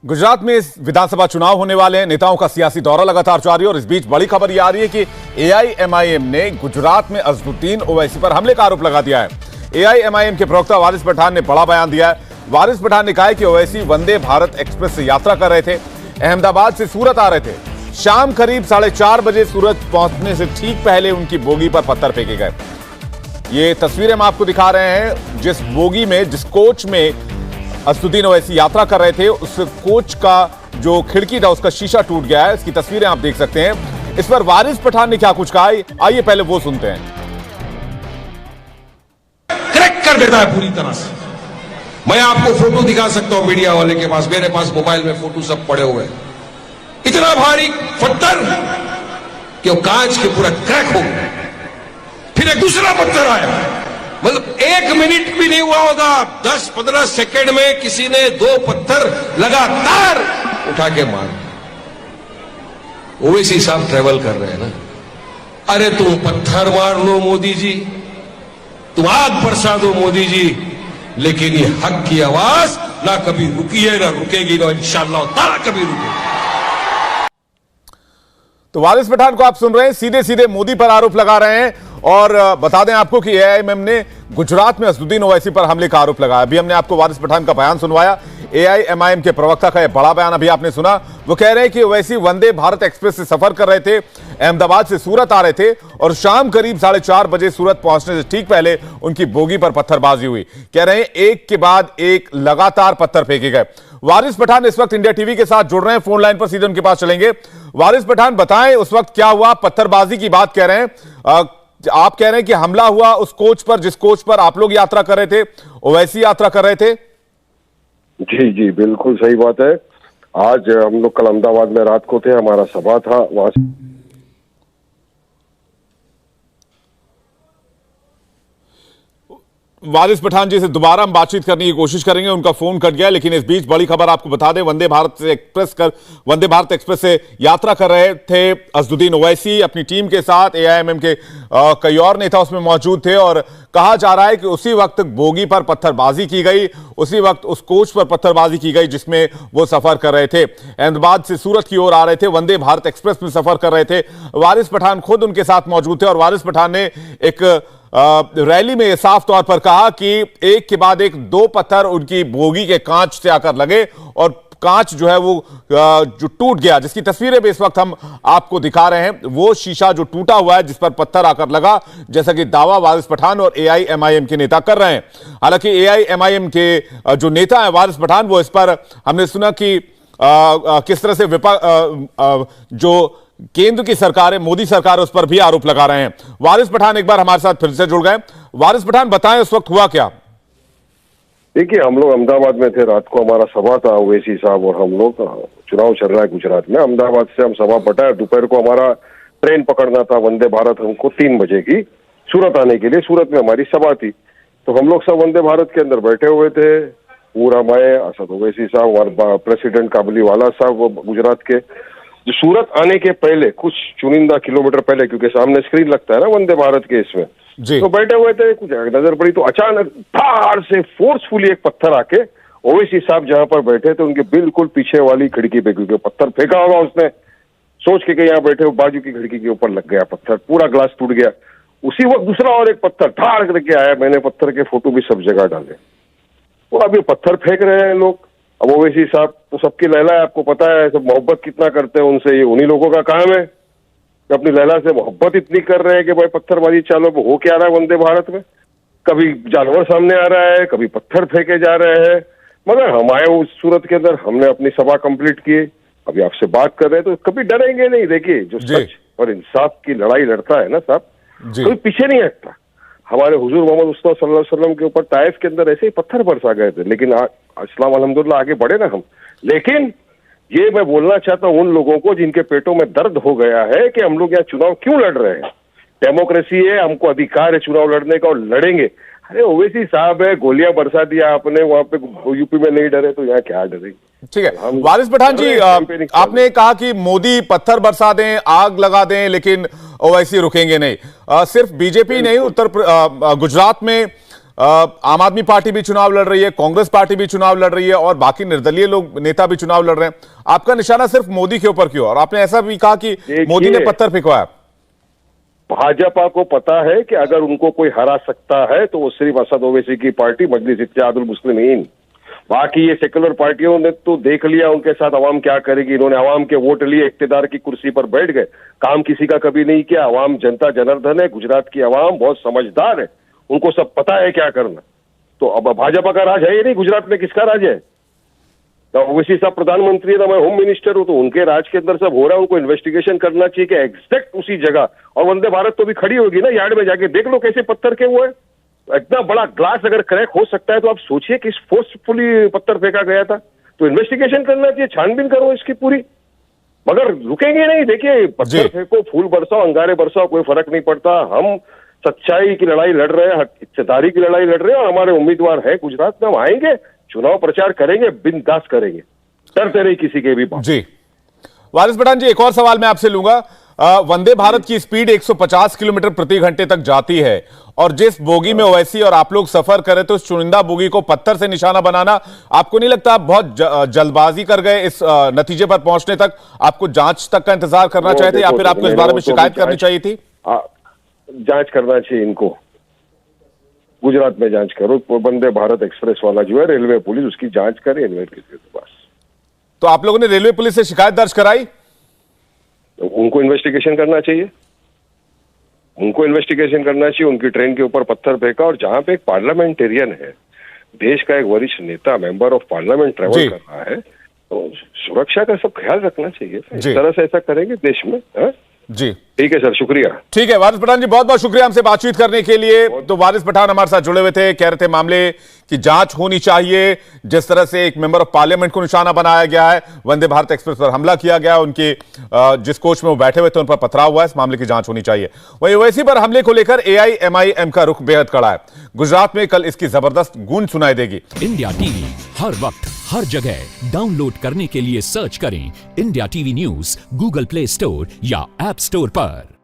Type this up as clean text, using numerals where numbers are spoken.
गुजरात में इस विधानसभा चुनाव होने वाले हैं। नेताओं का सियासी दौरा लगातार जारी है और इस बीच बड़ी खबर यह आ रही है कि एआईएमआईएम ने गुजरात में अजहरुद्दीन ओवैसी पर हमले का आरोप लगा दिया है। एआईएमआईएम के प्रवक्ता वारिस पठान ने बड़ा बयान दिया है। वारिस पठान ने कहा है कि ओवैसी वंदे भारत एक्सप्रेस से यात्रा कर रहे थे, अहमदाबाद से सूरत आ रहे थे। शाम करीब 4:30 बजे सूरत पहुंचने से ठीक पहले उनकी बोगी पर पत्थर फेंके गए। ये तस्वीरें हम आपको दिखा रहे हैं। जिस बोगी में, जिस कोच में अजहरुद्दीन ओवैसी यात्रा कर रहे थे, उस कोच का जो खिड़की था उसका शीशा टूट गया है। इसकी तस्वीरें आप देख सकते हैं। इस पर वारिस पठान ने क्या कुछ कहा, आइए पहले वो सुनते हैं। क्रैक कर देता है पूरी तरह से। मैं आपको फोटो दिखा सकता हूं मीडिया वाले के पास, मेरे पास मोबाइल में फोटो सब पड़े हुए हैं। इतना भारी पत्थर कि वो कांच के पूरा क्रैक हो गया। फिर एक दूसरा पत्थर आया, मतलब 1 मिनट भी नहीं हुआ होगा, 10-15 सेकंड में किसी ने 2 पत्थर लगातार उठा के मार। ओवैसी साहब ट्रेवल कर रहे हैं ना। अरे तुम पत्थर मार लो मोदी जी, तुम आग बरसा दो मोदी जी, लेकिन ये हक की आवाज ना कभी रुकी है ना रुकेगी, ना इंशाअल्लाह ताला कभी रुकेगी। तो वारिस पठान को आप सुन रहे हैं, सीधे सीधे मोदी पर आरोप लगा रहे हैं। और बता दें आपको कि एआईएमआईएम ने गुजरात में अजहरुद्दीन ओवैसी पर हमले का आरोप लगाया। अभी हमने आपको वारिस पठान का बयान सुनवाया। एआईएमआईएम के प्रवक्ता का यह बड़ा बयान अभी आपने सुना। वो कह रहे हैं कि ओवैसी वंदे भारत एक्सप्रेस से सफर कर रहे थे, अहमदाबाद से सूरत आ रहे थे और शाम करीब 4:30 बजे सूरत पहुंचने से ठीक पहले उनकी बोगी पर पत्थरबाजी हुई। कह रहे हैं एक के बाद एक लगातार पत्थर फेंके गए। वारिस पठान इस वक्त इंडिया टीवी के साथ जुड़ रहे हैं, फोन लाइन पर सीधे उनके पास चलेंगे। वारिस पठान, बताएं उस वक्त क्या हुआ? पत्थरबाजी की बात कह रहे हैं, आप कह रहे हैं कि हमला हुआ उस कोच पर जिस कोच पर आप लोग यात्रा कर रहे थे, ओवैसी यात्रा कर रहे थे। जी जी बिल्कुल सही बात है। आज हम लोग कल अहमदाबाद में रात को थे, हमारा सभा था वहां से। वारिस पठान जी से दोबारा हम बातचीत करने की कोशिश करेंगे, उनका फोन कट गया। लेकिन इस बीच बड़ी खबर आपको बता दें, वंदे भारत एक्सप्रेस से यात्रा कर रहे थे अजहरुद्दीन ओवैसी अपनी टीम के साथ। एआईएमआईएम के कई और नेता उसमें मौजूद थे और कहा जा रहा है कि उसी वक्त बोगी पर पत्थरबाजी की गई, उसी वक्त उस कोच पर पत्थरबाजी की गई जिसमें वो सफर कर रहे थे। अहमदाबाद से सूरत की ओर आ रहे थे, वंदे भारत एक्सप्रेस में सफर कर रहे थे। वारिस पठान खुद उनके साथ मौजूद थे और वारिस पठान ने एक रैली में साफ तौर पर कहा कि एक के बाद एक 2 पत्थर उनकी बोगी के कांच से आकर लगे और कांच जो है वो जो टूट गया, जिसकी तस्वीरें भी इस वक्त हम आपको दिखा रहे हैं। वो शीशा जो टूटा हुआ है जिस पर पत्थर आकर लगा, जैसा कि दावा वारिस पठान और एआईएमआईएम के नेता कर रहे हैं। हालांकि एआईएमआईएम के जो नेता है वारिस पठान, वो इस पर हमने सुना कि किस तरह से जो केंद्र की सरकार है, मोदी सरकार, उस पर भी आरोप लगा रहे हैं। वारिस पठान एक बार हमारे साथ फिर से जुड़ गए। वारिस पठान, बताएं उस वक्त हुआ क्या? देखिए, हम लोग अहमदाबाद में थे, रात को हमारा सभा था ओवैसी साहब और हम लोग। चुनाव चल रहा है गुजरात में। अहमदाबाद से हम सभा पटा, दोपहर को हमारा ट्रेन पकड़ना था वंदे भारत हमको 3 बजे की सूरत आने के लिए। सूरत में हमारी सभा थी, तो हम लोग सब वंदे भारत के अंदर बैठे हुए थे। पूरा मैं, असद ओवैसी साहब और प्रेसिडेंट काबुलीवाला साहब, वो गुजरात के। जो सूरत आने के पहले कुछ चुनिंदा किलोमीटर पहले, क्योंकि सामने स्क्रीन लगता है ना वंदे भारत के, इसमें तो बैठे हुए थे, कुछ नजर पड़ी तो अचानक धार से फोर्सफुली एक पत्थर आके ओवैसी साहब जहां पर बैठे थे उनके बिल्कुल पीछे वाली खिड़की पे, क्योंकि पत्थर फेंका होगा उसने सोच के कि यहाँ बैठे हो, बाजू की खिड़की के ऊपर लग गया पत्थर, पूरा ग्लास टूट गया। उसी वक्त दूसरा और एक पत्थर ठाड़ करके आया। मैंने पत्थर के फोटो भी सब जगह डाले। वो अभी पत्थर फेंक रहे हैं लोग। अब ओवैसी साहब तो सबकी लैला है, आपको पता है, सब मोहब्बत कितना करते हैं उनसे। ये उन्हीं लोगों का काम है कि अपनी लैला से मोहब्बत इतनी कर रहे हैं कि भाई पत्थरबाजी चालू हो क्या रहा है वंदे भारत में। कभी जानवर सामने आ रहा है, कभी पत्थर फेंके जा रहे हैं। मगर हम आए उस सूरत के अंदर, हमने अपनी सभा कंप्लीट की, अभी आपसे बात कर रहे हैं, तो कभी डरेंगे नहीं। देखिए, जो सच और इंसाफ की लड़ाई लड़ता है ना साहब, कोई पीछे नहीं हटता। हमारे हुजूर मोहम्मद मुस्तफा सल्लल्लाहु अलैहि वसल्लम के ऊपर ताइफ के अंदर ऐसे ही पत्थर बरसा गए थे, लेकिन इस्लाम अल्हम्दुलिल्लाह आगे बढ़े ना हम। लेकिन ये मैं बोलना चाहता हूं उन लोगों को जिनके पेटों में दर्द हो गया है कि हम लोग यहाँ चुनाव क्यों लड़ रहे हैं। डेमोक्रेसी है, हमको अधिकार है चुनाव लड़ने का और लड़ेंगे। अरे ओवैसी साहब है, गोलियां बरसा दिया आपने वहां पे, यूपी में नहीं डरे तो यहाँ क्या डरेंगे? ठीक है वारिस पठान जी, आपने कहा कि मोदी पत्थर बरसा दें, आग लगा दें, लेकिन ओवैसी रुकेंगे नहीं। सिर्फ बीजेपी नहीं, गुजरात में आम आदमी पार्टी भी चुनाव लड़ रही है, कांग्रेस पार्टी भी चुनाव लड़ रही है और बाकी निर्दलीय लोग नेता भी चुनाव लड़ रहे हैं। आपका निशाना सिर्फ मोदी के ऊपर क्यों? और आपने ऐसा भी कहा कि मोदी ने पत्थर फेंकवाया। भाजपा को पता है कि अगर उनको कोई हरा सकता है तो वो सिर्फ असद ओवैसी की पार्टी मजलिस इत्तेहादुल मुस्लिमीन। बाकी ये सेकुलर पार्टियों ने तो देख लिया उनके साथ अवाम क्या करेगी। इन्होंने अवाम के वोट लिए, इक्तदार की कुर्सी पर बैठ गए, काम किसी का कभी नहीं किया। अवाम जनता जनार्दन है, गुजरात की अवाम बहुत समझदार है, उनको सब पता है क्या करना। तो अब भाजपा का राज है ही नहीं, गुजरात में किसका राज है? ओवैसी साहब प्रधानमंत्री है, मैं होम मिनिस्टर हूं, तो उनके राज के अंदर सब हो रहा है। उनको इन्वेस्टिगेशन करना चाहिए कि एग्जैक्ट उसी जगह, और वंदे भारत तो भी खड़ी होगी ना यार्ड में, जाके देख लो कैसे पत्थर के वो है। इतना बड़ा ग्लास अगर क्रैक हो सकता है तो आप सोचिए कि फोर्सफुली पत्थर फेंका गया था। तो इन्वेस्टिगेशन करना चाहिए, छानबीन करो इसकी पूरी, मगर रुकेंगे नहीं। देखिए, पत्थर फेंको, फूल बरसाओ, अंगारे बरसाओ, कोई फर्क नहीं पड़ता। हम सच्चाई की लड़ाई लड़ रहे हैं, हिस्सेदारी की लड़ाई लड़ रहे हैं, और हमारे उम्मीदवार हैं गुजरात में। हम आएंगे, चुनाव प्रचार करेंगे, बिंदास करेंगे, डरते नहीं किसी के भी बात। जी वारिस पठान जी, एक और सवाल मैं आपसे लूंगा। वंदे भारत की स्पीड 150 किलोमीटर प्रति घंटे तक जाती है, और जिस बोगी में ओवैसी और आप लोग सफर करें तो उस चुनिंदा बोगी को पत्थर से निशाना बनाना, आपको नहीं लगता आप बहुत जल्दबाजी कर गए इस नतीजे पर पहुंचने तक? आपको जांच तक का इंतजार करना चाहिए था, या फिर आपको इस बारे में शिकायत करनी चाहिए थी? जांच करना चाहिए इनको, गुजरात में जांच करो। वंदे भारत एक्सप्रेस वाला जो है, रेलवे पुलिस उसकी जांच करे, इन्वेस्टिगेशन के पास। तो आप लोगों ने रेलवे पुलिस से शिकायत दर्ज कराई? तो उनको इन्वेस्टिगेशन करना चाहिए, उनको इन्वेस्टिगेशन करना चाहिए। उनकी ट्रेन के ऊपर पत्थर फेंका, और जहां पे एक पार्लियामेंटेरियन है, देश का एक वरिष्ठ नेता, मेंबर ऑफ पार्लियामेंट ट्रेवल कर रहा है, तो सुरक्षा का सब ख्याल रखना चाहिए। इस तरह से ऐसा करेंगे देश में? जी ठीक है सर, शुक्रिया। ठीक है वारिस पठान जी, बहुत बहुत शुक्रिया हमसे बातचीत करने के लिए। तो वारिस पठान हमारे साथ जुड़े हुए थे, कह रहे थे मामले की जांच होनी चाहिए। जिस तरह से एक मेंबर ऑफ पार्लियामेंट को निशाना बनाया गया है, वंदे भारत एक्सप्रेस पर हमला किया गया, उनके जिस कोच में वो बैठे हुए थे उन पर पथराव हुआ है, इस मामले की जांच होनी चाहिए। वहीं ओवैसी पर हमले को लेकर AIMIM का रुख बेहद कड़ा है। गुजरात में कल इसकी जबरदस्त गूंज सुनाई देगी। इंडिया टीवी हर वक्त हर जगह डाउनलोड करने के लिए सर्च करें India TV news Google play store या ऐप स्टोर पर।